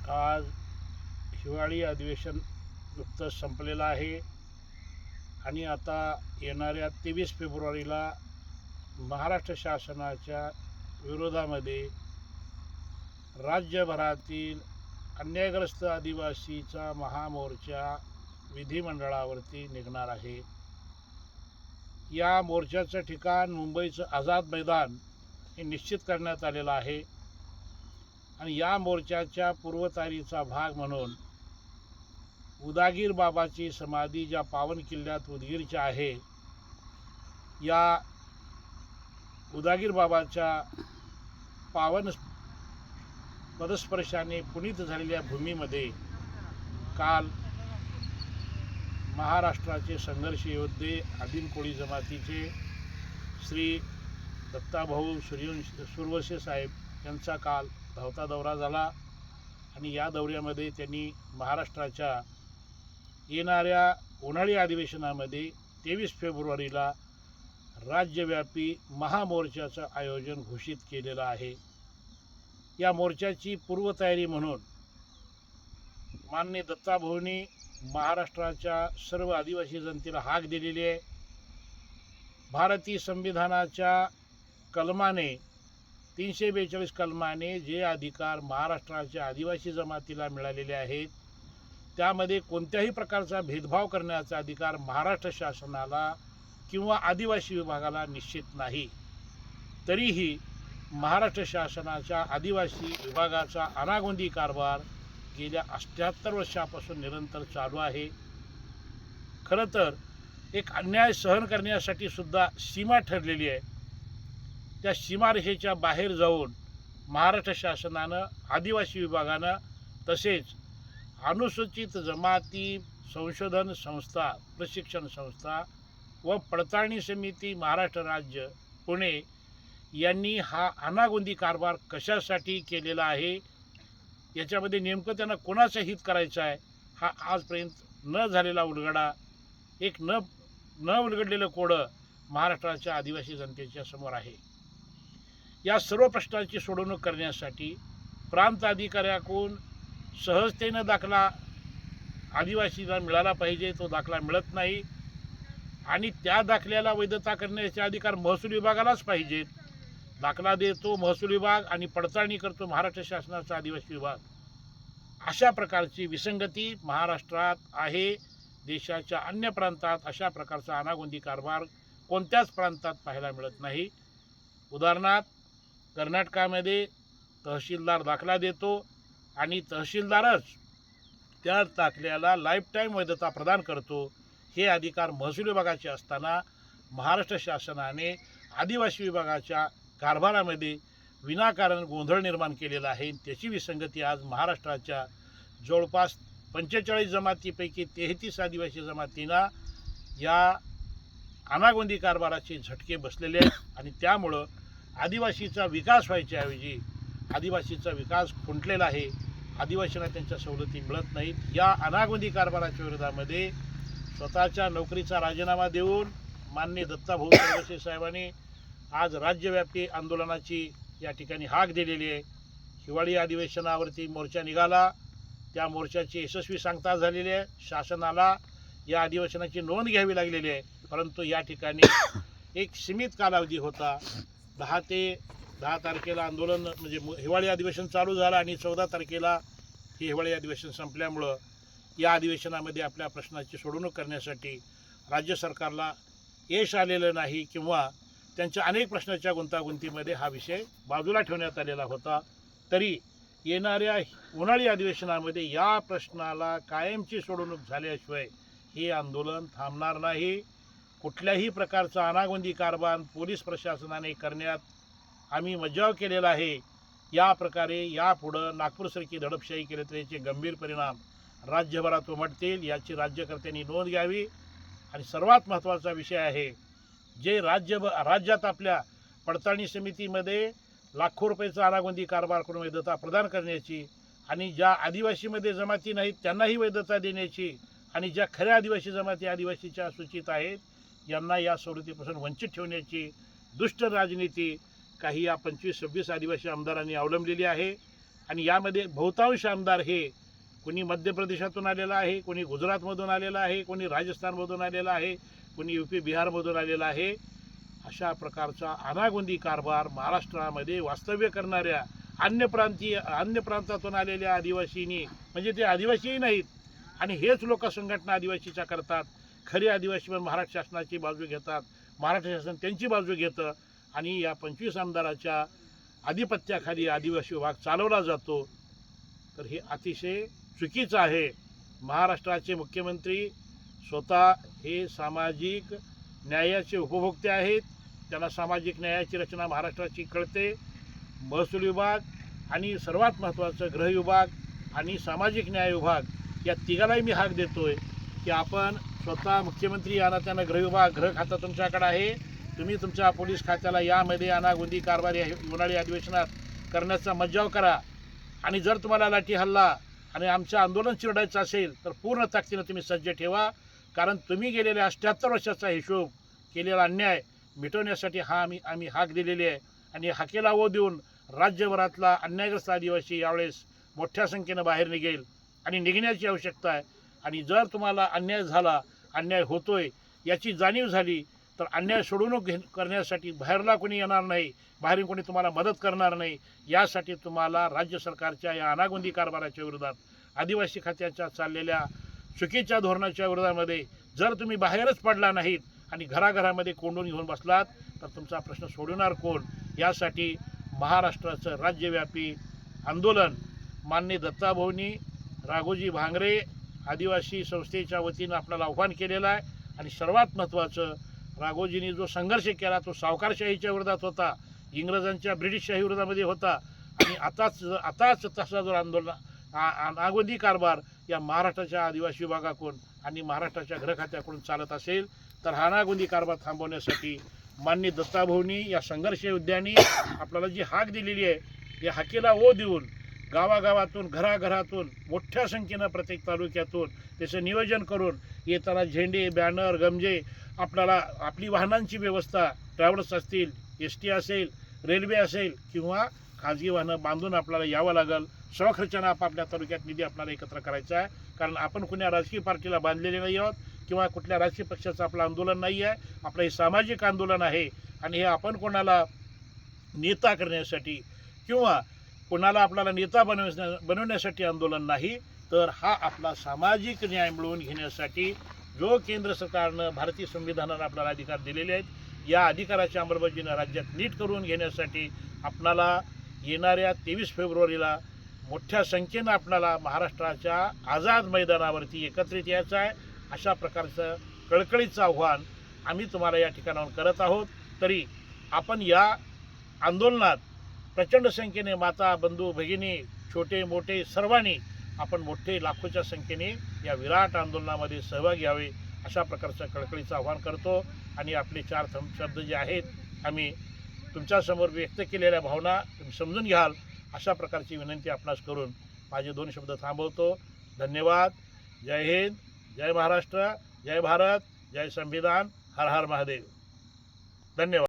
आज हिवाळी अधिवेशन नुकतंच संपलेलं आहे आणि आता येणाऱ्या 23 फेब्रुवारीला महाराष्ट्र शासनाच्या विरोधामध्ये राज्यभरातील अन्यायग्रस्त आदिवासीचा महामोर्चा विधिमंडळावरती निघणार आहे। या मोर्चाचं ठिकाण मुंबईचं आझाद मैदान हे निश्चित करण्यात आलेलं आहे आणि या मोर्चाच्या पूर्वतयारीचा भाग म्हणून उदागीर बाबाची समाधी ज्या पावन किल्ल्यात उदगीरच्या आहे, या उदागीर बाबाच्या पावन पदस्पर्शाने पुनीत झालेल्या भूमीमध्ये काल महाराष्ट्राचे संघर्ष योद्धे आदिम कोळी जमातीचे श्री दत्ताभाऊ सुरवसे साहेब यांचा काल धावता दौरा झाला आणि या दौऱ्यामध्ये त्यांनी महाराष्ट्राच्या येणाऱ्या उन्हाळी अधिवेशनामध्ये 23 फेब्रुवारीला राज्यव्यापी महामोर्चाचं आयोजन घोषित केलेलं आहे। या मोर्चाची पूर्वतयारी म्हणून माननीय दत्ताभाऊंनी महाराष्ट्राच्या सर्व आदिवासी जनतेला हाक दिलेली आहे। भारतीय संविधानाच्या कलमाने 342 कलमाने जे अधिकार महाराष्ट्राच्या आदिवासी जमातीला मिळालेले आहेत, त्यामध्ये कोणत्याही प्रकारचा भेदभाव करण्याचा अधिकार महाराष्ट्र शासनाला किंवा आदिवासी विभागाला निश्चित नाही। तरीही महाराष्ट्र शासनाच्या आदिवासी विभागाचा अनागोंदी कारभार गेल्या 78 वर्षापासून निरंतर चालू आहे। खरं तर एक अन्याय सहन करण्यासाठी सुद्धा सीमा ठरलेली आहे। त्या सीमारेषेच्या बाहेर जाऊन महाराष्ट्र शासनानं, आदिवासी विभागानं, तसेच अनुसूचित जमाती संशोधन संस्था, प्रशिक्षण संस्था व पडताळणी समिती महाराष्ट्र राज्य पुणे यांनी हा अनागोंदी कारभार कशासाठी केलेला आहे, याच्यामध्ये नेमकं त्यांना कोणाचं हित करायचं आहे, हा आजपर्यंत न झालेला उलगडा, एक न उलगडलेलं कोडं महाराष्ट्राच्या आदिवासी जनतेच्या समोर आहे। या सर्व प्रश्नांची सोडवणूक करण्यासाठी प्रांत अधिकाऱ्याकडून सहजतेनं दाखला आदिवासीला मिळाला पाहिजे, तो दाखला मिळत नाही आणि त्या दाखल्याला वैधता करण्याचे अधिकार महसूल विभागालाच पाहिजेत। दाखला देतो महसूल विभाग आणि पडताळणी करतो महाराष्ट्र शासनाचा आदिवासी विभाग। अशा प्रकारची विसंगती महाराष्ट्रात आहे। देशाच्या अन्य प्रांतात अशा प्रकारचा अनागोंदी कारभार कोणत्याच प्रांतात पाहायला मिळत नाही। उदाहरणार्थ कर्नाटकामध्ये तहसीलदार दाखला देतो आणि तहसीलदारच त्या दाखल्याला लाईफटाईम वैधता प्रदान करतो। हे अधिकार महसूल विभागाचे असताना महाराष्ट्र शासनाने आदिवासी विभागाच्या कारभारामध्ये विनाकारण गोंधळ निर्माण केलेला आहे। त्याची विसंगती आज महाराष्ट्राच्या जवळपास 45 जमातीपैकी 33 आदिवासी जमातींना या अनागोंदी कारभाराचे झटके बसलेले आहेत आणि त्यामुळं आदिवासीचा विकास व्हायच्याऐवजी आदिवासीचा विकास खुंटलेला आहे। आदिवासींना त्यांच्या सवलती मिळत नाहीत। या अनागोंदी कारभाराच्या विरोधामध्ये स्वतःच्या नोकरीचा राजीनामा देऊन माननीय दत्ताभाऊ सुरवसे साहेबांनी आज राज्यव्यापी आंदोलनाची या ठिकाणी हाक दिलेली आहे। हिवाळी अधिवेशनावरती मोर्चा निघाला, त्या मोर्चाची यशस्वी सांगता झालेली आहे। शासनाला या अधिवेशनाची नोंद घ्यावी लागलेली आहे, परंतु या ठिकाणी एक सीमित कालावधी होता। 10 तारखेला आंदोलन म्हणजे हिवाळी अधिवेशन चालू झालं आणि 14 तारखेला हे हिवाळी अधिवेशन संपल्यामुळं या अधिवेशनामध्ये आपल्या प्रश्नाची सोडवणूक करण्यासाठी राज्य सरकारला यश आलेलं नाही किंवा त्यांच्या अनेक प्रश्नाच्या गुंतागुंतीमध्ये हा विषय बाजूला ठेवण्यात आलेला होता। तरी येणाऱ्या उन्हाळी अधिवेशनामध्ये या प्रश्नाला कायमची सोडवणूक झाल्याशिवाय हे आंदोलन थांबणार नाही। कुठल्याही प्रकारचा अनागोंदी कारभार पोलीस प्रशासनाने करण्यात आम्ही मज्जाव केलेला आहे। या प्रकारे यापुढं नागपूरसारखी दडपशाही केली तर याचे गंभीर परिणाम राज्यभरात उमटतील, याची राज्यकर्त्यांनी नोंद घ्यावी। आणि सर्वात महत्त्वाचा विषय आहे, जे राज्यात आपल्या पडताळणी समितीमध्ये लाखो रुपयाचा अनागोंदी कारभार करून वैधता प्रदान करण्याची आणि ज्या आदिवासीमध्ये जमाती नाहीत त्यांनाही वैधता देण्याची आणि ज्या खऱ्या आदिवासी जमाती आदिवासीच्या सूचीत आहेत यांना या सवलतीपासून वंचित ठेवण्याची दुष्ट राजनीती काही या 25-26 आदिवासी आमदारांनी अवलंबलेली आहे। आणि यामध्ये बहुतांश आमदार हे कोणी मध्य प्रदेशातून आलेला आहे, कोणी गुजरातमधून आलेला आहे, कोणी राजस्थानमधून आलेला आहे, कोणी यूपी बिहारमधून आलेला आहे. अशा प्रकारचा अनागोंदी कारभार महाराष्ट्रामध्ये वास्तव्य करणाऱ्या अन्य प्रांतातून आलेल्या आदिवासींनी, म्हणजे ते आदिवासीही नाहीत आणि हेच लोक संघटना आदिवासीच्या करतात. खरे आदिवासी पण महाराष्ट्र शासनाची बाजू घेतात, महाराष्ट्र शासन त्यांची बाजू घेतं आणि या 25 आमदाराच्या आधिपत्याखाली आदिवासी विभाग चालवला जातो. तर हे अतिशय चुकीचं आहे. महाराष्ट्राचे मुख्यमंत्री स्वतः हे सामाजिक न्यायाचे उपभोक्ते आहेत. त्यांना सामाजिक न्यायाची रचना महाराष्ट्राची कळते. महसूल विभाग आणि सर्वात महत्त्वाचं गृह विभाग आणि सामाजिक न्याय विभाग या तिघालाही मी हाक देतोय की आपण स्वतः मुख्यमंत्री या नात्यानं गृह खातं तुमच्याकडे आहे, तुम्ही तुमच्या पोलीस खात्याला यामध्ये अनागोंदी कारभार या उन्हाळी अधिवेशनात करण्याचा मज्जाव करा. आणि जर तुम्हाला लाठी हल्ला आणि आमचं आंदोलन चिरडायचं असेल तर पूर्ण ताकदीनं तुम्ही सज्ज ठेवा. कारण तुम्ही गेलेल्या 78 वर्षाचा हिशोब केलेला अन्याय मिटवण्यासाठी आम्ही हाक दिलेली आहे. आणि हाकेला ओ देऊन राज्यभरातला अन्यायग्रस्त आदिवासी यावेळेस मोठ्या संख्येनं बाहेर निघेल आणि निघण्याची आवश्यकता आहे. आणि जर तुम्हाला अन्याय झाला, अन्याय होतोय याची जाणीव झाली तर अन्याय सोडवणूक करण्यासाठी बाहेरला कोणी येणार नाही, बाहेरून कोणी तुम्हाला मदत करणार नाही. यासाठी तुम्हाला राज्य सरकारच्या या अनागोंदी कारभाराच्या विरोधात, आदिवासी खात्याच्या चाललेल्या चुकीच्या धोरणाच्या विरोधामध्ये जर तुम्ही बाहेरच पडला नाहीत आणि घराघरामध्ये कोंडून घेऊन बसलात तर तुमचा प्रश्न सोडवणार कोण. यासाठी महाराष्ट्राचं राज्यव्यापी आंदोलन माननीय दत्ताभाऊंनी राघोजी भांगरे आदिवासी संस्थेच्या वतीनं आपल्याला आव्हान केलेलं आहे. आणि सर्वात महत्त्वाचं, राघोजींनी जो संघर्ष केला तो सावकारशाहीच्या विरोधात होता, इंग्रजांच्या ब्रिटिशशाही विरोधामध्ये होता. आणि आताच तसा जो अनागोंदी कारभार या महाराष्ट्राच्या आदिवासी विभागाकडून आणि महाराष्ट्राच्या गृह खात्याकडून चालत असेल तर हा अनागोंदी कारभार थांबवण्यासाठी माननीय दत्ताभाऊंनी या संघर्ष योद्ध्यांनी आपल्याला जी हाक दिलेली आहे या हाकेला ओ देऊन गावागावातून घराघरातून मोठ्या संख्येनं प्रत्येक तालुक्यातून त्याचं नियोजन करून येताना झेंडे, बॅनर, गमजे, आपल्याला आपली वाहनांची व्यवस्था, ट्रॅव्हल्स असतील, ST असेल, रेल्वे असेल किंवा खाजगी वाहनं बांधून आपल्याला यावं लागेल. स्वखर्चानं आपापल्या तालुक्यात निधी आपल्याला एकत्र करायचा आहे. कारण आपण कुण्या राजकीय पार्टीला बांधलेले नाही आहोत किंवा कुठल्या राजकीय पक्षाचं आपलं आंदोलन नाही आहे. आपलं हे सामाजिक आंदोलन आहे आणि हे आपण कोणाला नेता करण्यासाठी किंवा कोणाला आपल्याला नेता बनवण्यासाठी आंदोलन नाही, तर हा आपला सामाजिक न्याय मिळवून घेण्यासाठी जो केंद्र सरकारनं भारतीय संविधानानं आपल्याला अधिकार दिलेले आहेत या अधिकाराच्या अंमलबजावणी राज्यात नीट करून घेण्यासाठी आपणाला येणाऱ्या 23 फेब्रुवारीला मोठ्या संख्येनं आपल्याला महाराष्ट्राच्या आझाद मैदानावरती एकत्रित यायचं आहे. अशा प्रकारचं कळकळीचं आव्हान आम्ही तुम्हाला या ठिकाणाहून करत आहोत. तरी आपण या आंदोलनात प्रचंड संख्येने माता, बंधू, भगिनी, छोटे मोठे सर्वांनी आपण मोठे लाखोच्या संख्येने या विराट आंदोलनामध्ये सहभागी व्हावे अशा प्रकारचं कळकळीचं आव्हान करतो. आणि आपले 4 शब्द जे आहेत आम्ही तुमच्यासमोर व्यक्त केलेल्या भावना तुम्ही समजून घ्याल अशा प्रकारची विनंती आपणास करून माझे 2 शब्द थांबवतो. धन्यवाद. जय हिंद, जय महाराष्ट्र, जय भारत, जय संविधान, हर हर महादेव. धन्यवाद.